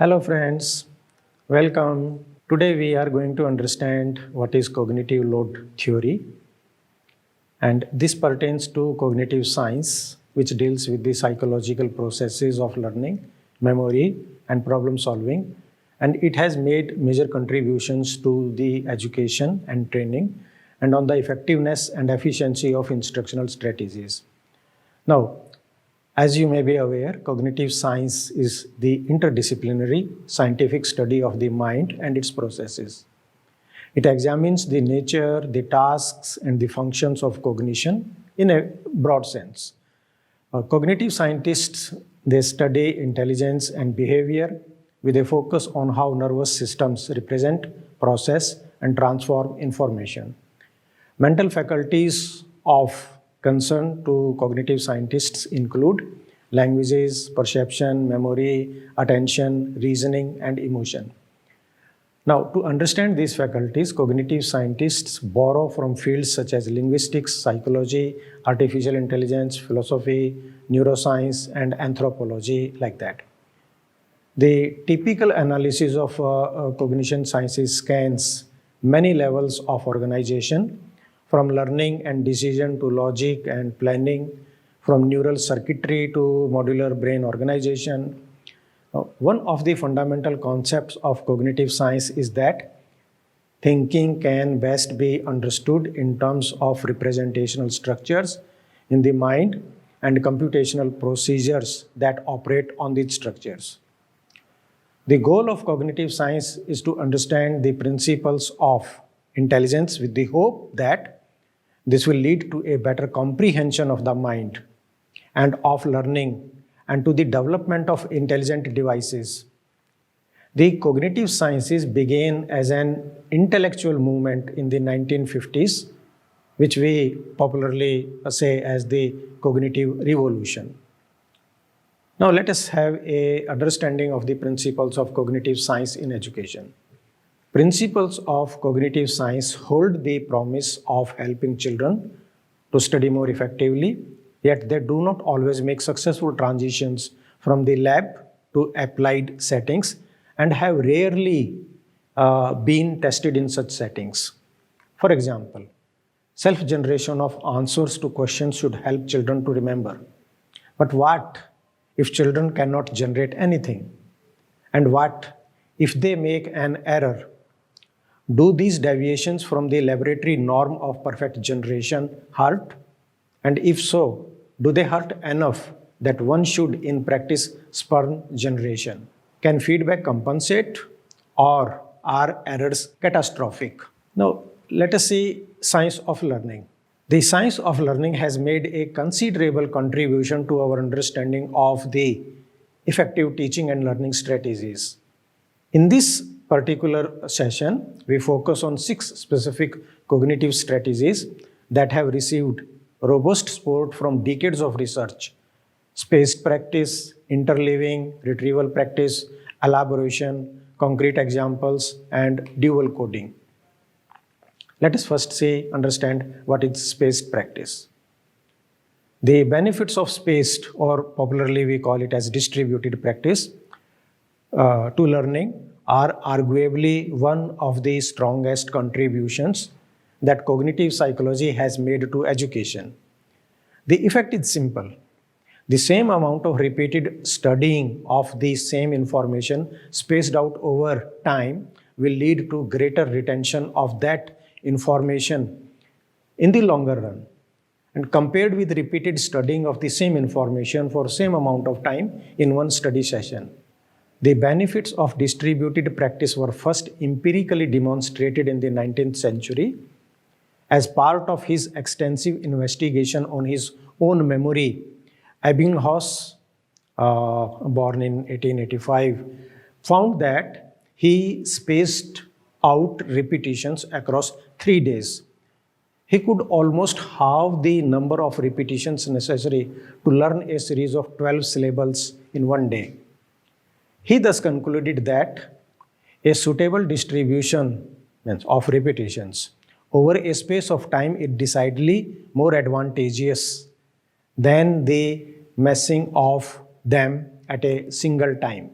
Hello friends, welcome. Today we are going to understand what is cognitive load theory, and this pertains to cognitive science, which deals with the psychological processes of learning, memory and problem solving, and it has made major contributions to the education and training and on the effectiveness and efficiency of instructional strategies. Now, as you may be aware, cognitive science is the interdisciplinary scientific study of the mind and its processes. It examines the nature, the tasks, and the functions of cognition in a broad sense. Cognitive scientists, they study intelligence and behavior with a focus on how nervous systems represent, process, and transform information. Mental faculties of concern to cognitive scientists include languages, perception, memory, attention, reasoning, and emotion. Now, to understand these faculties, cognitive scientists borrow from fields such as linguistics, psychology, artificial intelligence, philosophy, neuroscience, and anthropology, like that. The typical analysis of cognition sciences scans many levels of organization, from learning and decision to logic and planning, from neural circuitry to modular brain organization. One of the fundamental concepts of cognitive science is that thinking can best be understood in terms of representational structures in the mind and computational procedures that operate on these structures. The goal of cognitive science is to understand the principles of intelligence with the hope that this will lead to a better comprehension of the mind and of learning and to the development of intelligent devices. The cognitive sciences began as an intellectual movement in the 1950s, which we popularly say as the cognitive revolution. Now let us have an understanding of the principles of cognitive science in education. Principles of cognitive science hold the promise of helping children to study more effectively, yet they do not always make successful transitions from the lab to applied settings and have rarely been tested in such settings. For example, self-generation of answers to questions should help children to remember. But what if children cannot generate anything? And what if they make an error? Do these deviations from the laboratory norm of perfect generation hurt? And if so, do they hurt enough that one should in practice spurn generation? Can feedback compensate, or are errors catastrophic? Now, let us see science of learning. The science of learning has made a considerable contribution to our understanding of the effective teaching and learning strategies. In this particular session, we focus on 6 specific cognitive strategies that have received robust support from decades of research: spaced practice, interleaving, retrieval practice, elaboration, concrete examples, and dual coding. Let us first understand what is spaced practice. The benefits of spaced, or popularly we call it as distributed practice, to learning are arguably one of the strongest contributions that cognitive psychology has made to education. The effect is simple. The same amount of repeated studying of the same information spaced out over time will lead to greater retention of that information in the longer run. And compared with repeated studying of the same information for same amount of time in one study session, the benefits of distributed practice were first empirically demonstrated in the 19th century as part of his extensive investigation on his own memory. Ebbinghaus, born in 1885, found that he spaced out repetitions across 3 days. He could almost halve the number of repetitions necessary to learn a series of 12 syllables in 1 day. He thus concluded that a suitable distribution of repetitions over a space of time is decidedly more advantageous than the messing of them at a single time.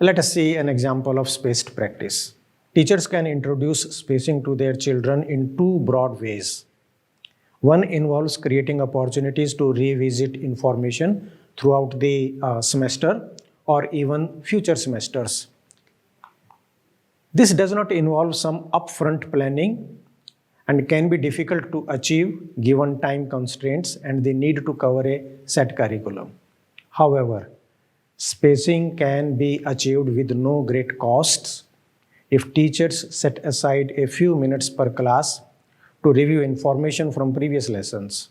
Let us see an example of spaced practice. Teachers can introduce spacing to their children in two broad ways. One involves creating opportunities to revisit information throughout the semester or even future semesters. This does not involve some upfront planning and can be difficult to achieve given time constraints and the need to cover a set curriculum. However, spacing can be achieved with no great costs if teachers set aside a few minutes per class to review information from previous lessons.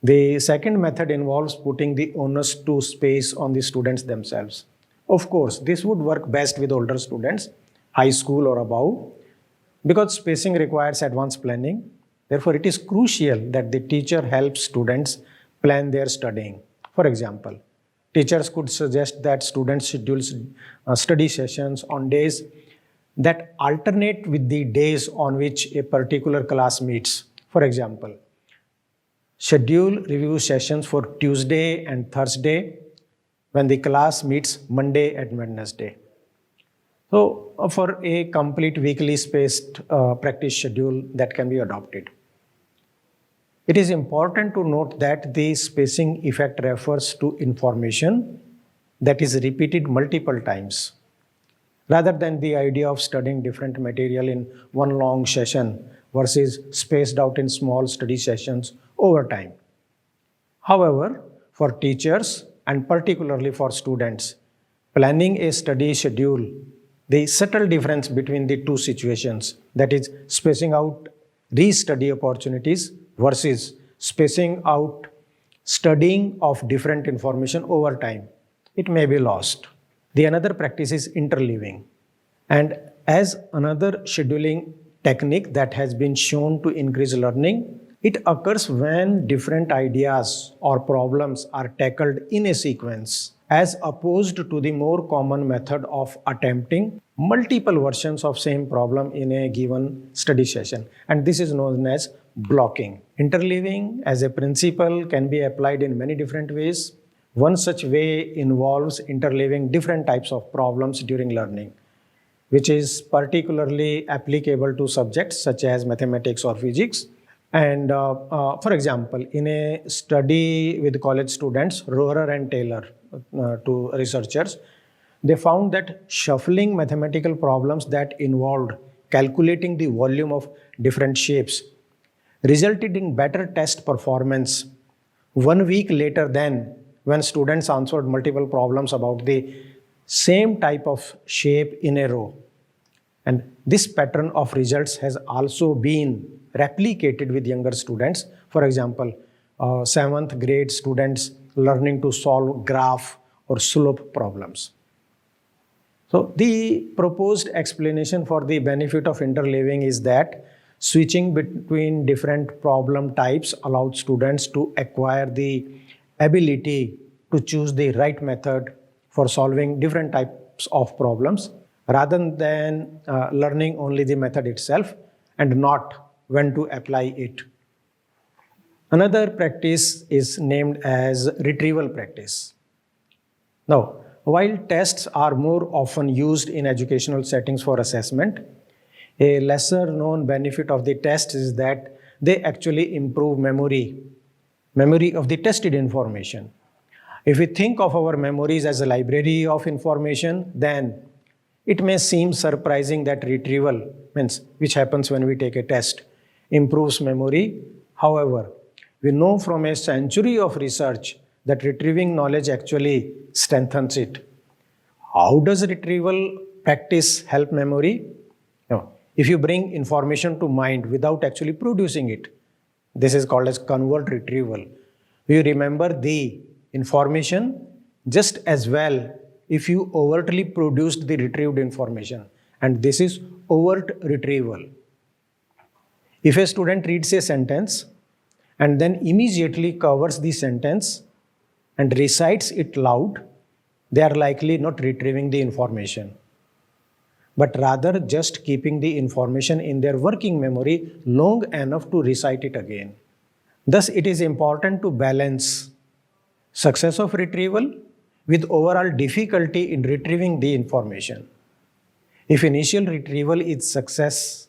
The second method involves putting the onus to space on the students themselves. Of course, this would work best with older students, high school or above, because spacing requires advanced planning. Therefore, it is crucial that the teacher helps students plan their studying. For example, teachers could suggest that students schedule study sessions on days that alternate with the days on which a particular class meets. For example, schedule review sessions for Tuesday and Thursday when the class meets Monday and Wednesday. So, for a complete weekly spaced practice schedule that can be adopted. It is important to note that the spacing effect refers to information that is repeated multiple times, rather than the idea of studying different material in one long session versus spaced out in small study sessions over time. However, for teachers and particularly for students, planning a study schedule, the subtle difference between the two situations, that is spacing out re-study opportunities versus spacing out studying of different information over time, it may be lost. The another practice is interleaving. And as another scheduling technique that has been shown to increase learning, it occurs when different ideas or problems are tackled in a sequence, as opposed to the more common method of attempting multiple versions of same problem in a given study session. And this is known as blocking. Interleaving as a principle can be applied in many different ways. One such way involves interleaving different types of problems during learning, which is particularly applicable to subjects such as mathematics or physics. And for example, in a study with college students, Rohrer and Taylor, two researchers, they found that shuffling mathematical problems that involved calculating the volume of different shapes resulted in better test performance 1 week later than when students answered multiple problems about the same type of shape in a row. And this pattern of results has also been replicated with younger students. For example, 7th grade students learning to solve graph or slope problems. So the proposed explanation for the benefit of interleaving is that switching between different problem types allowed students to acquire the ability to choose the right method for solving different types of problems, rather than learning only the method itself and not when to apply it. Another practice is named as retrieval practice. Now, while tests are more often used in educational settings for assessment, a lesser known benefit of the tests is that they actually improve memory of the tested information. If we think of our memories as a library of information, then it may seem surprising that retrieval, which happens when we take a test, improves memory. However, we know from a century of research that retrieving knowledge actually strengthens it. How does retrieval practice help memory? No. If you bring information to mind without actually producing it, this is called as convert retrieval. You remember the information just as well if you overtly produced the retrieved information, and this is overt retrieval. If a student reads a sentence and then immediately covers the sentence and recites it loud, they are likely not retrieving the information, but rather just keeping the information in their working memory long enough to recite it again. Thus, it is important to balance success of retrieval with overall difficulty in retrieving the information. If initial retrieval is success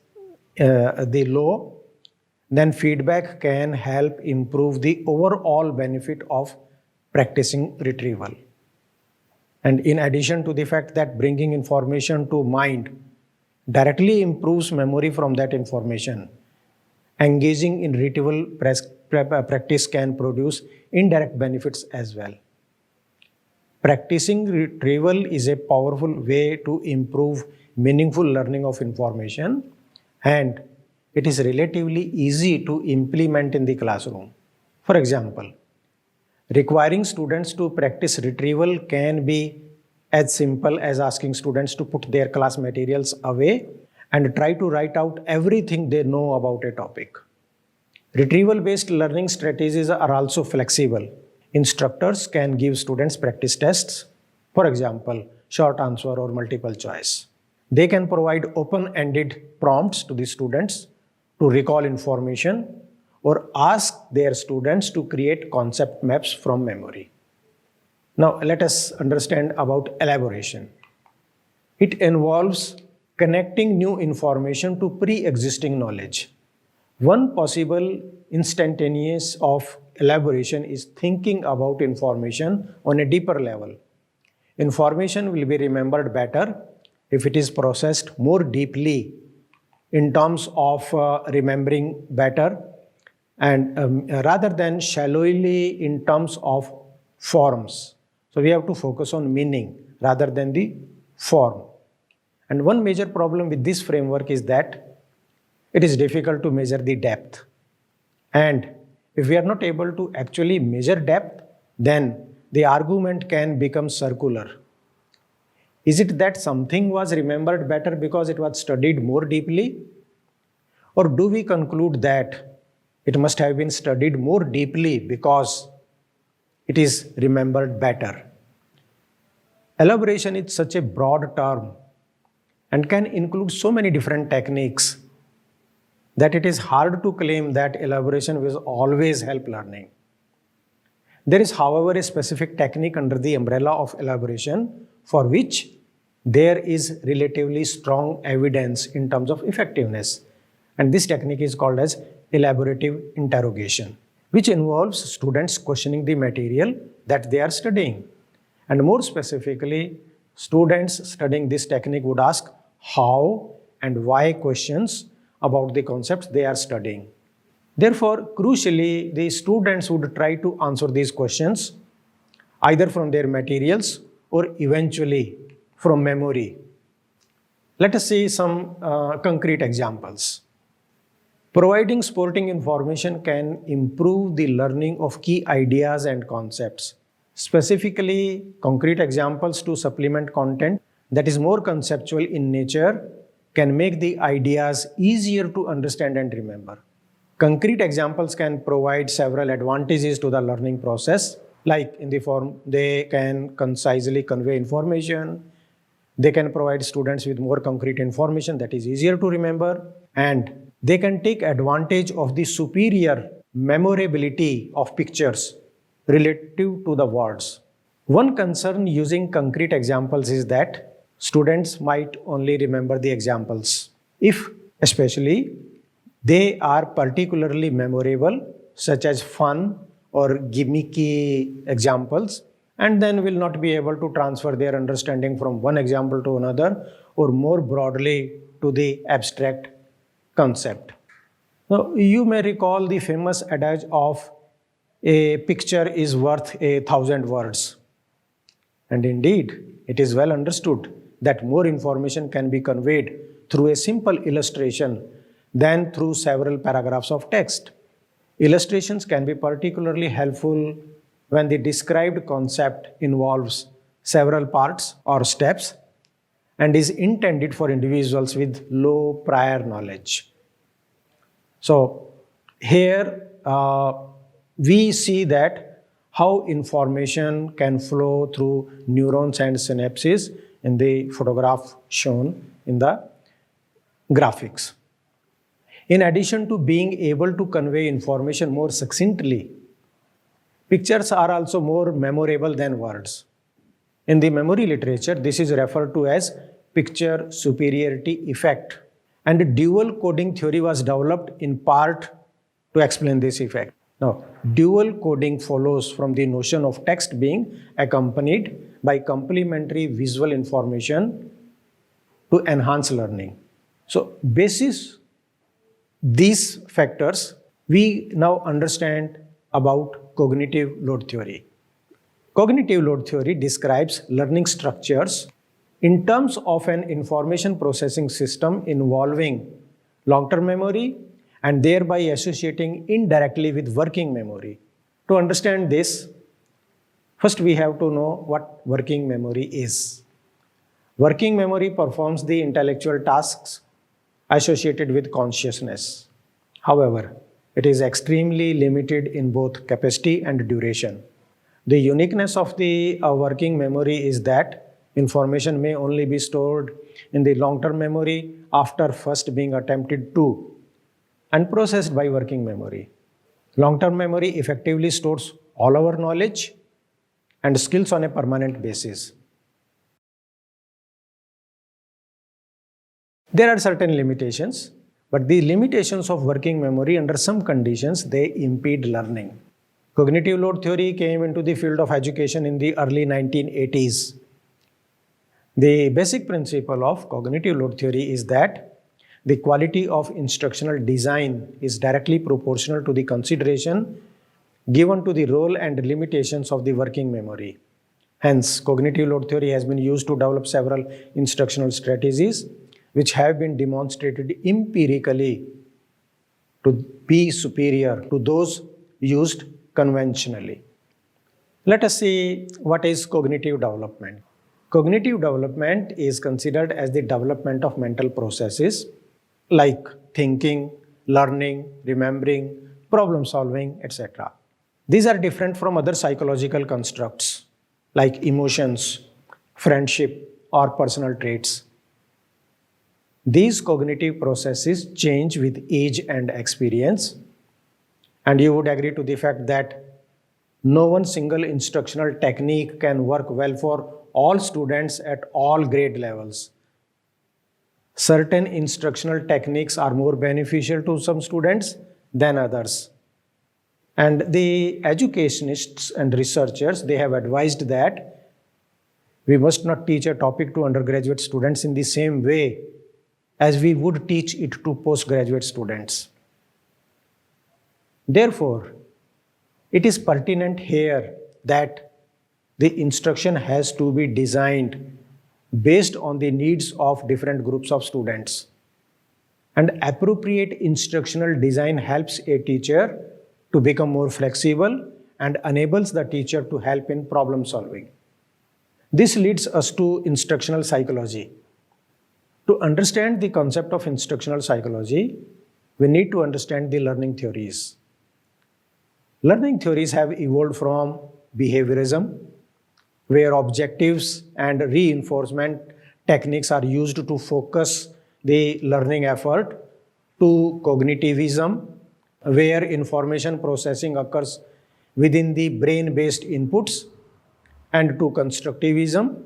the low, then feedback can help improve the overall benefit of practicing retrieval. And in addition to the fact that bringing information to mind directly improves memory from that information, engaging in retrieval practice can produce indirect benefits as well. Practicing retrieval is a powerful way to improve meaningful learning of information, and it is relatively easy to implement in the classroom. For example, requiring students to practice retrieval can be as simple as asking students to put their class materials away and try to write out everything they know about a topic. Retrieval-based learning strategies are also flexible. Instructors can give students practice tests, for example, short answer or multiple choice. They can provide open-ended prompts to the students to recall information or ask their students to create concept maps from memory. Now let us understand about elaboration. It involves connecting new information to pre-existing knowledge. One possible instantaneous of elaboration is thinking about information on a deeper level. Information will be remembered better if it is processed more deeply in terms of remembering better and rather than shallowly in terms of forms. So we have to focus on meaning rather than the form. And one major problem with this framework is that it is difficult to measure the depth. And if we are not able to actually measure depth, then the argument can become circular. Is it that something was remembered better because it was studied more deeply? Or do we conclude that it must have been studied more deeply because it is remembered better? Elaboration is such a broad term and can include so many different techniques that it is hard to claim that elaboration will always help learning. There is, however, a specific technique under the umbrella of elaboration for which there is relatively strong evidence in terms of effectiveness. And this technique is called as elaborative interrogation, which involves students questioning the material that they are studying. And more specifically, students studying this technique would ask how and why questions about the concepts they are studying. Therefore, crucially, the students would try to answer these questions either from their materials or eventually from memory. Let us see some concrete examples. Providing supporting information can improve the learning of key ideas and concepts. Specifically, concrete examples to supplement content that is more conceptual in nature can make the ideas easier to understand and remember. Concrete examples can provide several advantages to the learning process, like in the form they can concisely convey information, they can provide students with more concrete information that is easier to remember, and they can take advantage of the superior memorability of pictures relative to the words. One concern using concrete examples is that students might only remember the examples if, especially, they are particularly memorable, such as fun or gimmicky examples, and then will not be able to transfer their understanding from one example to another or more broadly to the abstract concept. Now, you may recall the famous adage of a picture is worth 1,000 words. And indeed, it is well understood that more information can be conveyed through a simple illustration than through several paragraphs of text. Illustrations can be particularly helpful when the described concept involves several parts or steps and is intended for individuals with low prior knowledge. So here we see that how information can flow through neurons and synapses in the photograph shown in the graphics. In addition to being able to convey information more succinctly, pictures are also more memorable than words. In the memory literature, this is referred to as picture superiority effect. And dual coding theory was developed in part to explain this effect. Now, dual coding follows from the notion of text being accompanied by complementary visual information to enhance learning. So, basis these factors, we now understand about cognitive load theory. Cognitive load theory describes learning structures in terms of an information processing system involving long-term memory and thereby associating indirectly with working memory. To understand this, first we have to know what working memory is. Working memory performs the intellectual tasks associated with consciousness. However, it is extremely limited in both capacity and duration. The uniqueness of the working memory is that information may only be stored in the long-term memory after first being attempted to and processed by working memory. Long-term memory effectively stores all our knowledge and skills on a permanent basis. There are certain limitations, but the limitations of working memory under some conditions, they impede learning. Cognitive load theory came into the field of education in the early 1980s. The basic principle of cognitive load theory is that the quality of instructional design is directly proportional to the consideration given to the role and limitations of the working memory. Hence, cognitive load theory has been used to develop several instructional strategies which have been demonstrated empirically to be superior to those used conventionally. Let us see what is cognitive development. Cognitive development is considered as the development of mental processes like thinking, learning, remembering, problem solving, etc. These are different from other psychological constructs like emotions, friendship, or personal traits. These cognitive processes change with age and experience, and you would agree to the fact that no one single instructional technique can work well for all students at all grade levels. Certain instructional techniques are more beneficial to some students than others. And the educationists and researchers, they have advised that we must not teach a topic to undergraduate students in the same way as we would teach it to postgraduate students. Therefore, it is pertinent here that the instruction has to be designed based on the needs of different groups of students. And appropriate instructional design helps a teacher to become more flexible and enables the teacher to help in problem solving. This leads us to instructional psychology. To understand the concept of instructional psychology, we need to understand the learning theories. Learning theories have evolved from behaviorism, where objectives and reinforcement techniques are used to focus the learning effort, to cognitivism, where information processing occurs within the brain-based inputs, and to constructivism,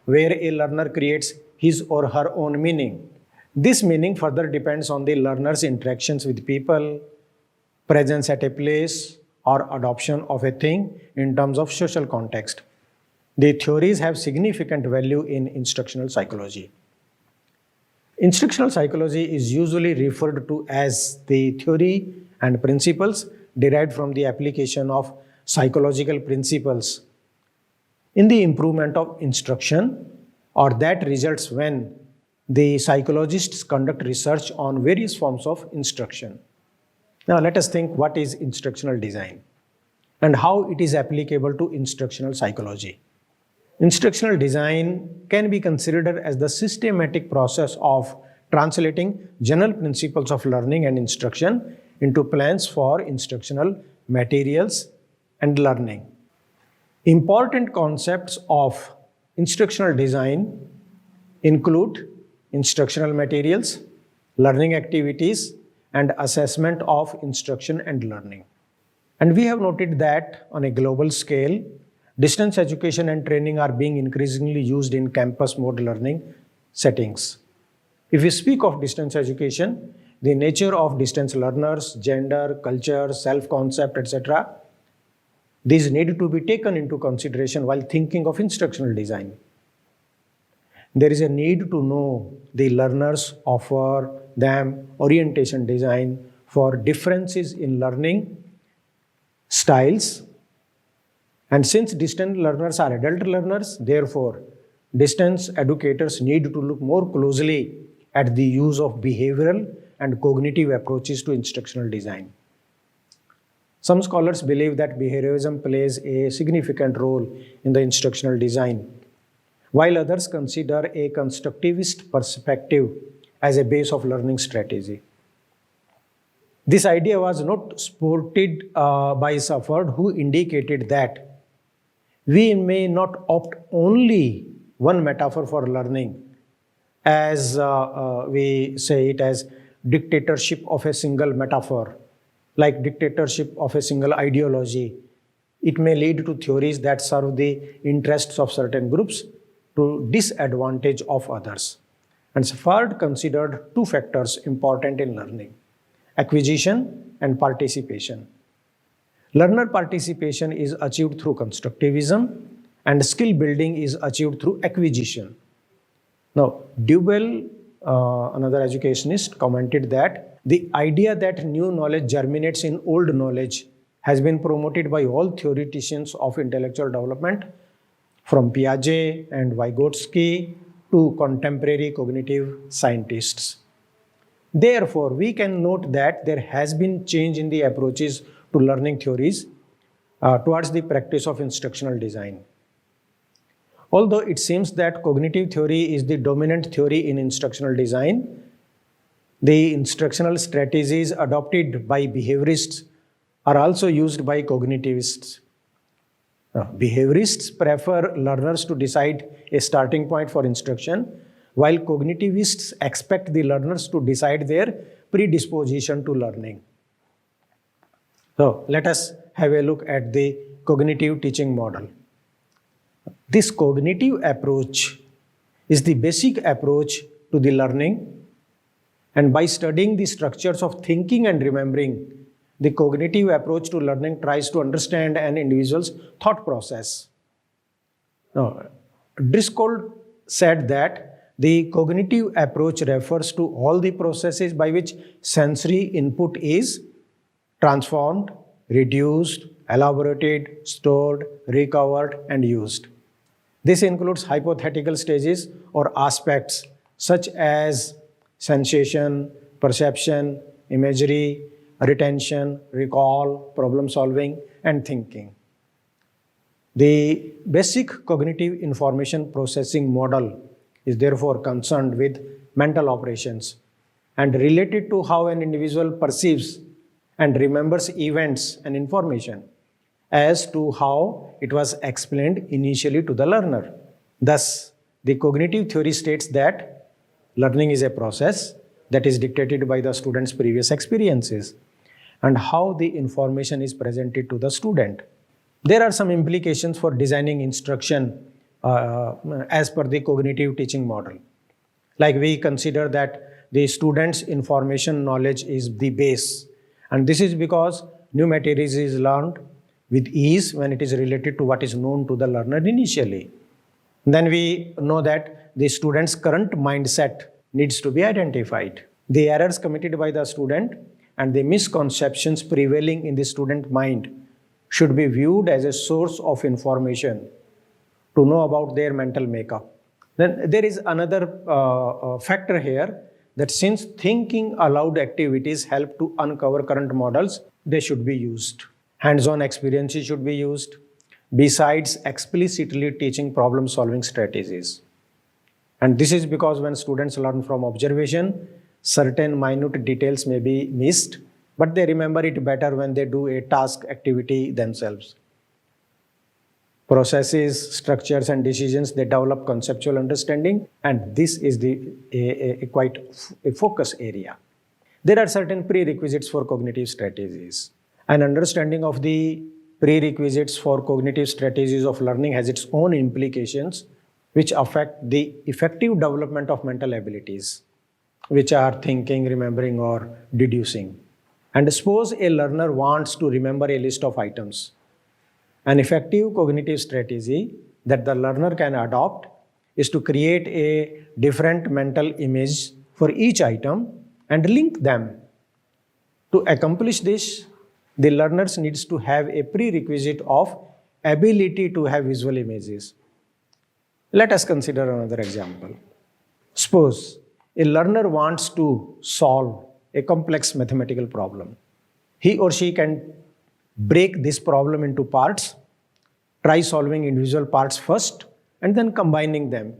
where a learner creates his or her own meaning. This meaning further depends on the learner's interactions with people, presence at a place, or adoption of a thing in terms of social context. The theories have significant value in instructional psychology. Instructional psychology is usually referred to as the theory and principles derived from the application of psychological principles in the improvement of instruction, or that results when the psychologists conduct research on various forms of instruction. Now let us think what is instructional design and how it is applicable to instructional psychology. Instructional design can be considered as the systematic process of translating general principles of learning and instruction into plans for instructional materials and learning. Important concepts of instructional design include instructional materials, learning activities, and assessment of instruction and learning. And we have noted that on a global scale, Distance education and training are being increasingly used in campus mode learning settings. If we speak of distance education, the nature of distance learners, gender, culture, self-concept, etc., these need to be taken into consideration while thinking of instructional design. There is a need to know the learners, offer them orientation design for differences in learning styles. And since distance learners are adult learners, therefore, distance educators need to look more closely at the use of behavioral and cognitive approaches to instructional design. Some scholars believe that behaviorism plays a significant role in the instructional design, while others consider a constructivist perspective as a base of learning strategy. This idea was not supported by Safford, who indicated that we may not opt only one metaphor for learning, as we say it as dictatorship of a single metaphor, like dictatorship of a single ideology. It may lead to theories that serve the interests of certain groups to disadvantage of others. And Safford considered two factors important in learning: acquisition and participation. Learner participation is achieved through constructivism, and skill building is achieved through acquisition. Now, Dewell, another educationist, commented that the idea that new knowledge germinates in old knowledge has been promoted by all theoreticians of intellectual development, from Piaget and Vygotsky to contemporary cognitive scientists. Therefore, we can note that there has been change in the approaches to learning theories towards the practice of instructional design. Although it seems that cognitive theory is the dominant theory in instructional design, the instructional strategies adopted by behaviorists are also used by cognitivists. Behaviorists prefer learners to decide a starting point for instruction, while cognitivists expect the learners to decide their predisposition to learning. So let us have a look at the cognitive teaching model. This cognitive approach is the basic approach to the learning, and by studying the structures of thinking and remembering, the cognitive approach to learning tries to understand an individual's thought process. Now, Driscoll said that the cognitive approach refers to all the processes by which sensory input is transformed, reduced, elaborated, stored, recovered, and used. This includes hypothetical stages or aspects such as sensation, perception, imagery, retention, recall, problem solving, and thinking. The basic cognitive information processing model is therefore concerned with mental operations and related to how an individual perceives and remembers events and information as to how it was explained initially to the learner. Thus, the cognitive theory states that learning is a process that is dictated by the student's previous experiences and how the information is presented to the student. There are some implications for designing instruction as per the cognitive teaching model. Like we consider that the student's information knowledge is the base, and this is because new materials is learned with ease when it is related to what is known to the learner initially. Then we know that the student's current mindset needs to be identified. The errors committed by the student and the misconceptions prevailing in the student mind should be viewed as a source of information to know about their mental makeup. Then there is another factor here, that since thinking aloud activities help to uncover current models, they should be used. Hands-on experiences should be used, besides explicitly teaching problem-solving strategies. And this is because when students learn from observation, certain minute details may be missed, but they remember it better when they do a task activity themselves. Processes, structures, and decisions, they develop conceptual understanding, and this is quite a focus area. There are certain prerequisites for cognitive strategies. An understanding of the prerequisites for cognitive strategies of learning has its own implications which affect the effective development of mental abilities, which are thinking, remembering, or deducing. And suppose a learner wants to remember a list of items. An effective cognitive strategy that the learner can adopt is to create a different mental image for each item and link them. To accomplish this, the learners needs to have a prerequisite of ability to have visual images. Let us consider another example. Suppose a learner wants to solve a complex mathematical problem. He or she can break this problem into parts, try solving individual parts first, and then combining them.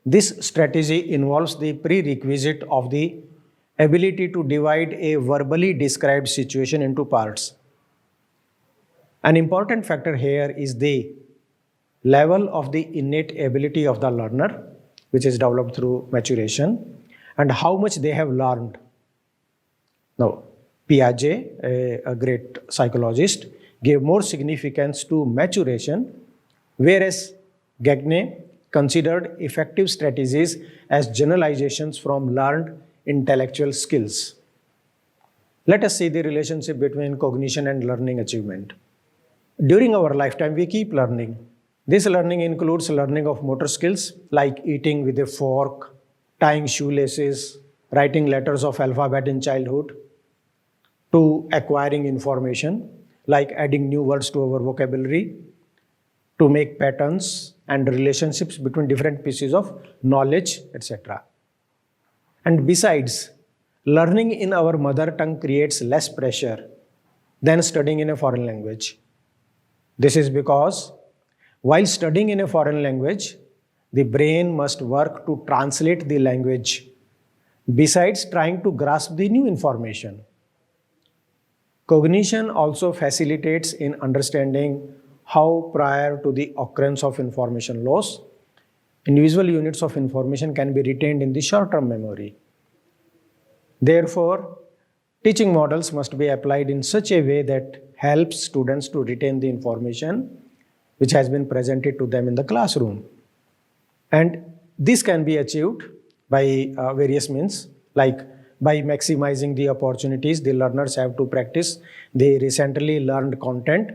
This strategy involves the prerequisite of the ability to divide a verbally described situation into parts. An important factor here is the level of the innate ability of the learner, which is developed through maturation, and how much they have learned. Now, Piaget, a great psychologist, gave more significance to maturation, whereas Gagne considered effective strategies as generalizations from learned intellectual skills. Let us see the relationship between cognition and learning achievement. During our lifetime, we keep learning. This learning includes learning of motor skills like eating with a fork, tying shoelaces, writing letters of alphabet in childhood, to acquiring information like adding new words to our vocabulary, to make patterns and relationships between different pieces of knowledge, etc. And besides, learning in our mother tongue creates less pressure than studying in a foreign language. This is because while studying in a foreign language, the brain must work to translate the language besides trying to grasp the new information. Cognition also facilitates in understanding how, prior to the occurrence of information loss, individual units of information can be retained in the short-term memory. Therefore, teaching models must be applied in such a way that helps students to retain the information which has been presented to them in the classroom. And this can be achieved by various means, like by maximizing the opportunities the learners have to practice the recently learned content,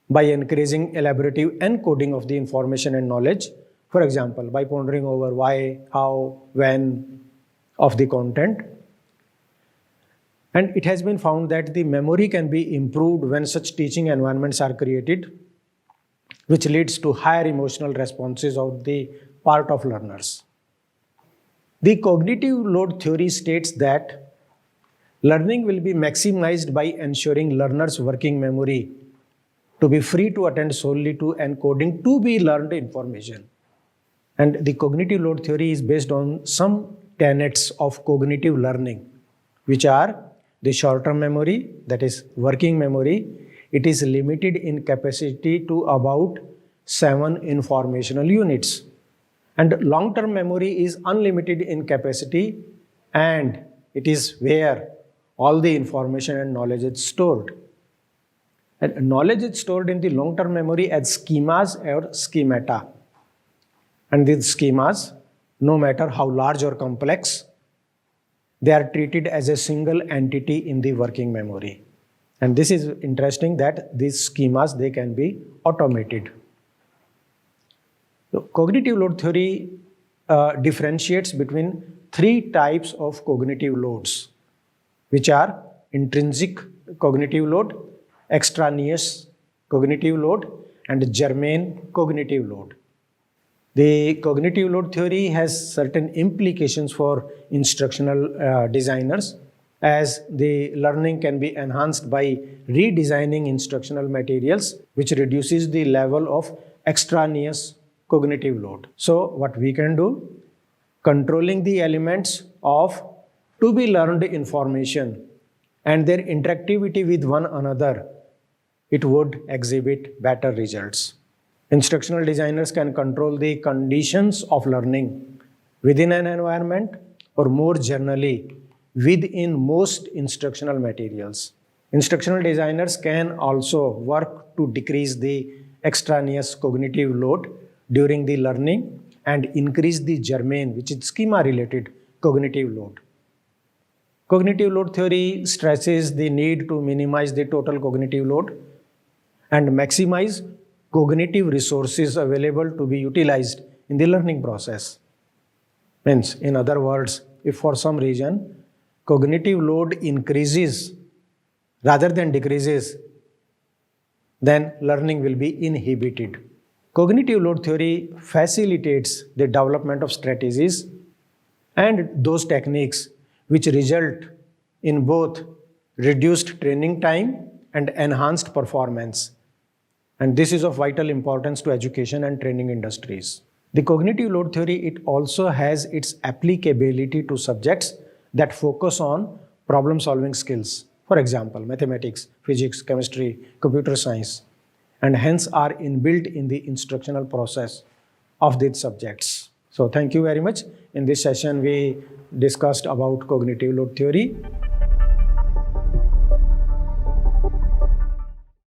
by encouraging elaborative encoding of the information and knowledge, for example, by pondering over why, how, when of the content. And it has been found that the memory can be improved when such teaching environments are created, which leads to higher emotional responses of the part of learners. The cognitive load theory states that learning will be maximized by ensuring learners' working memory to be free to attend solely to encoding to be learned information. And the cognitive load theory is based on some tenets of cognitive learning, which are the short-term memory, that is working memory. It is limited in capacity to about 7 informational units. And long-term memory is unlimited in capacity, and it is where all the information and knowledge is stored. And knowledge is stored in the long-term memory as schemas or schemata. And these schemas, no matter how large or complex, they are treated as a single entity in the working memory. And this is interesting that these schemas, they can be automated. So, cognitive load theory differentiates between 3 types of cognitive loads, which are intrinsic cognitive load, extraneous cognitive load, and germane cognitive load. The cognitive load theory has certain implications for instructional designers, as the learning can be enhanced by redesigning instructional materials, which reduces the level of extraneous cognitive load. So what we can do, controlling the elements of to be learned information and their interactivity with one another, it would exhibit better results. Instructional designers can control the conditions of learning within an environment, or more generally, within most instructional materials. Instructional designers can also work to decrease the extraneous cognitive load during the learning and increase the germane, which is schema-related cognitive load. Cognitive load theory stresses the need to minimize the total cognitive load and maximize cognitive resources available to be utilized in the learning process. Means, in other words, if for some reason cognitive load increases rather than decreases, then learning will be inhibited. Cognitive load theory facilitates the development of strategies and those techniques which result in both reduced training time and enhanced performance. And this is of vital importance to education and training industries. The cognitive load theory, it also has its applicability to subjects that focus on problem-solving skills. For example, mathematics, physics, chemistry, computer science, and hence are inbuilt in the instructional process of these subjects. So thank you very much. In this session, we discussed about cognitive load theory.